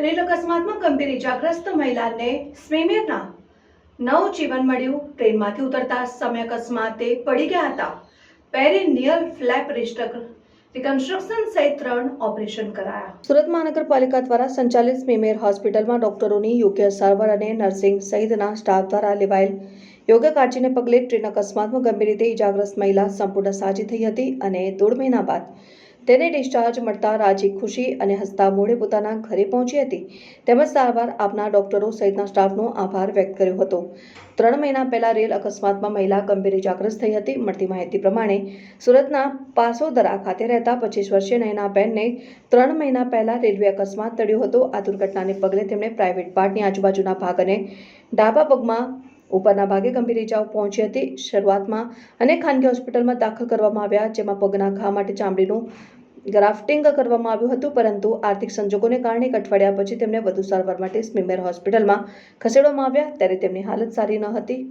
Rail અકસ્માતમાં ગંભીર ઇજાગ્રસ્ત મહિલાને સ્વિમેરના નવજીવન મળ્યું। ટ્રેનમાંથી ઉતરતા સમય અકસ્માતે પડી ગયા હતા। પેરિનિયલ ફ્લેપ રિકન્સ્ટ્રક્શન સહિત 3 ઓપરેશન કરાયા। સુરત મહાનગરપાલિકા દ્વારા સંચાલિત સ્વિમેર હોસ્પિટલમાં ડોક્ટરોની યોગ્ય સારવાર અને નર્સિંગ સહિતના સ્ટાફ દ્વારા લેવાયેલ યોગ્ય કાળજીને પગલે ટ્રેન અકસ્માતમાં ગંભીર રીતે ઇજાગ્રસ્ત મહિલા સંપૂર્ણ સાજી થઈ હતી અને 1.5 મહિના બાદ તેને ડિસ્ચાર્જ મળતા રાજી ખુશી અને હસતા મોઢે પોતાના ઘરે પહોંચી હતી। તેમજ સારવાર આપનાર ડોક્ટરો સહિતના સ્ટાફનો આભાર વ્યક્ત કર્યો હતો। 3 મહિના પહેલા રેલ અકસ્માતમાં મહિલા ગંભીર ઇજાગ્રસ્ત થઈ હતી। મળતી માહિતી પ્રમાણે સુરતના પાસોદરા ખાતે રહેતા 25 વર્ષીય નયનાબેનને 3 મહિના પહેલા રેલવે અકસ્માત નડ્યો હતો। આ દુર્ઘટનાને પગલે તેમને પ્રાઇવેટ પાર્ટની આજુબાજુના ભાગ અને ડાબા પગમાં ઉપરના ભાગે ગંભીર ઇજાઓ પહોંચી હતી। શરૂઆતમાં અનેક ખાનગી હોસ્પિટલમાં દાખલ કરવામાં આવ્યા, જેમાં પગના ઘા માટે ચામડીનું ગ્રાફ્ટિંગ કરવામાં આવ્યું હતું, પરંતુ આર્થિક સંજોગોને કારણે 1 અઠવાડિયા પછી તેમને વધુ સારવાર માટે સ્વિમેર હોસ્પિટલમાં ખસેડવામાં આવ્યા, ત્યારે તેમની હાલત સારી ન હતી।